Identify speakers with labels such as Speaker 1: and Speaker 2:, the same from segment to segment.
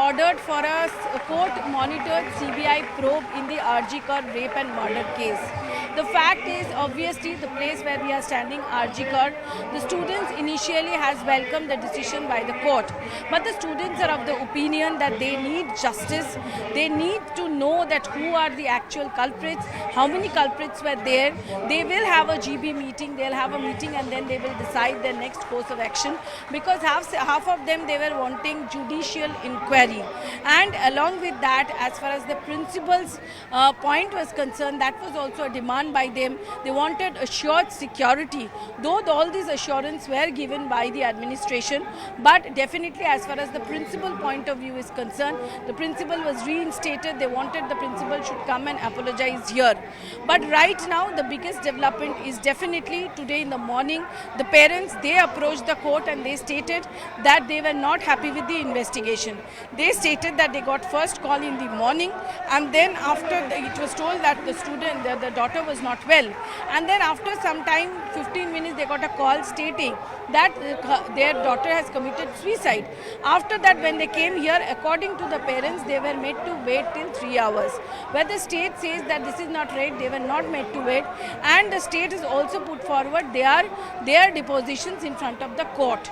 Speaker 1: ordered for a court-monitored CBI probe in the RG Kar rape and murder case. The fact is, obviously, the place where we are standing, RG Kar, the students initially has welcomed the decision by the court. But the students are of the opinion that they need justice. They need to know that who are the actual culprits, how many culprits were there. They will have a GB meeting, they'll have a meeting and then they will decide their next course of action, because half of them, they were wanting judicial inquiry. And along with that, as far as the principal's point was concerned, that was also a demand by them. They wanted assured security, though all these assurances were given by the administration. But definitely, as far as the principal point of view is concerned, the principal was reinstated. They wanted the principal should come and apologize here. But right now, the biggest development is definitely today in the morning, the parents, they approached the court and they stated that they were not happy with the investigation. They stated that they got first call in the morning, and then after it was told that the daughter was not well, and then after some time, 15 minutes, they got a call stating that their daughter has committed suicide. After that, when they came here, according to the parents, they were made to wait till 3 hours. Where the state says that this is not right, they were not made to wait, and the state has also put forward their depositions in front of the court.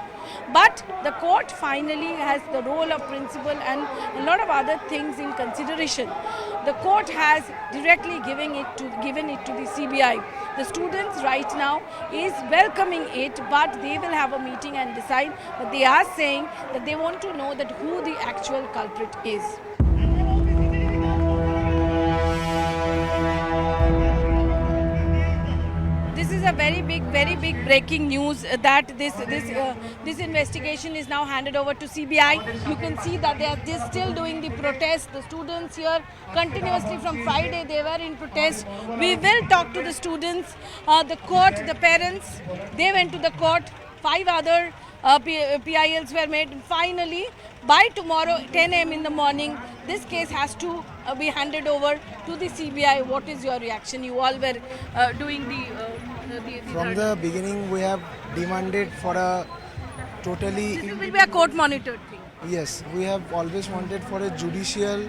Speaker 1: But the court finally has the role of principal and a lot of other things in consideration. The court has directly given it to the CBI. The students right now is welcoming it, but they will have a meeting and decide. But they are saying that they want to know that who the actual culprit is. This is a very big breaking news that this investigation is now handed over to CBI. You can see that they are still doing the protest. The students here continuously from Friday, they were in protest. We will talk to the students, the court, the parents. They went to the court. 5 other PILs were made. Finally, by tomorrow 10 a.m. in the morning, this case has to be handed over to the CBI. What is your reaction? You all were doing the
Speaker 2: From the beginning, we have demanded for a totally...
Speaker 1: This will be a court-monitored thing.
Speaker 2: Yes, we have always wanted for a judicial,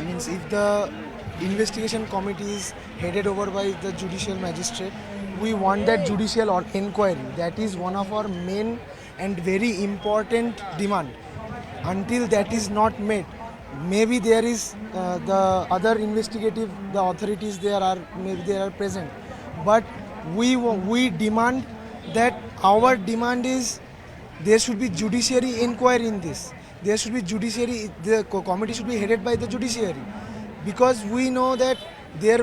Speaker 2: means if the investigation committee is headed over by the judicial magistrate, we want that judicial inquiry. That is one of our main and very important demand. Until that is not met, maybe there is the other investigative, the authorities maybe they are present. But we demand that our demand is there should be judiciary inquiry in this. There should be judiciary, the committee should be headed by the judiciary, because we know that there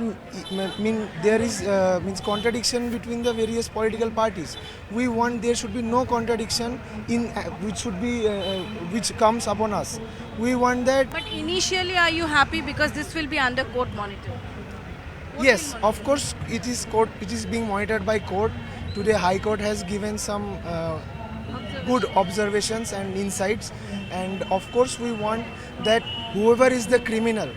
Speaker 2: is contradiction between the various political parties. We want there should be no contradiction in which comes upon us. We want that.
Speaker 1: But initially, are you happy because this will be under court monitor?
Speaker 2: Yes, of course, it is being monitored by court. Today, High Court has given some good observations and insights, and of course, we want that whoever is the criminal,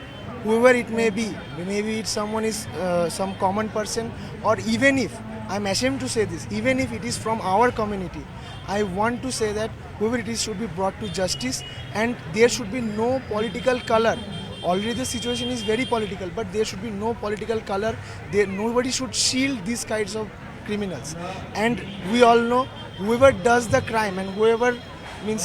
Speaker 2: whoever it may be, maybe it's someone is some common person, or even if, I'm ashamed to say this, even if it is from our community, I want to say that whoever it is should be brought to justice, and there should be no political color. Already the situation is very political, but there should be no political color. Nobody should shield these kinds of criminals. And we all know whoever does the crime and whoever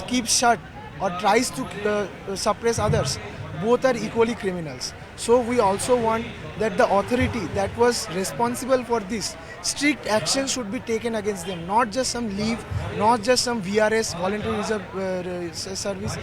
Speaker 2: keeps shut or tries to suppress others, both are equally criminals. So we also want that the authority that was responsible for this, strict action should be taken against them, not just some leave, not just some VRS, voluntary reserve service.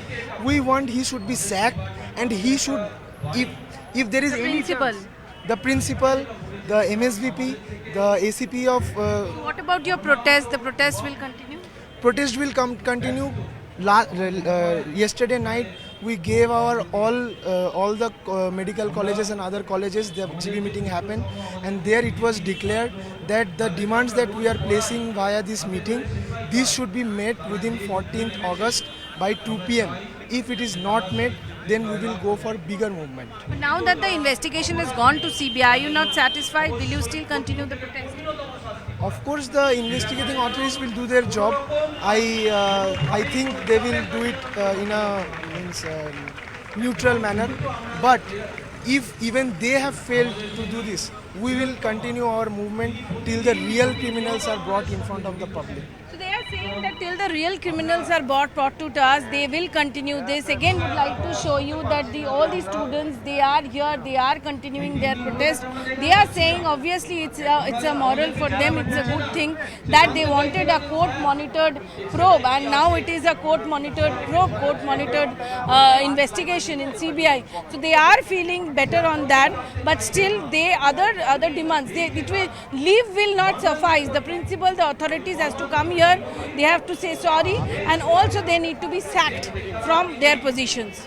Speaker 2: We want he should be sacked, and he should, if there is any chance, the principal, the MSVP, the ACP of...
Speaker 1: What about your protest? The protest will continue?
Speaker 2: Protest will continue. Yesterday night, we gave our all the medical colleges and other colleges, the GB meeting happened, and there it was declared that the demands that we are placing via this meeting, these should be met within 14th August by 2 p.m. If it is not met, then we will go for bigger movement.
Speaker 1: But now that the investigation has gone to CBI, are you not satisfied? Will you still continue the protest?
Speaker 2: Of course, the investigating authorities will do their job. I think they will do it in a means neutral manner. But if even they have failed to do this, we will continue our movement till the real criminals are brought in front of the public.
Speaker 1: So they are saying that till the real criminals are brought to task, they will continue this. Again, would like to show you that all the students, they are here, they are continuing their protest. They are saying obviously it's a moral for them, it's a good thing that they wanted a court-monitored probe, and now it is a court-monitored probe, court-monitored investigation in CBI. So they are feeling better on that, but still they other demands. Leave will not suffice. The principal, the authorities has to come here. They have to say sorry, and also they need to be sacked from their positions.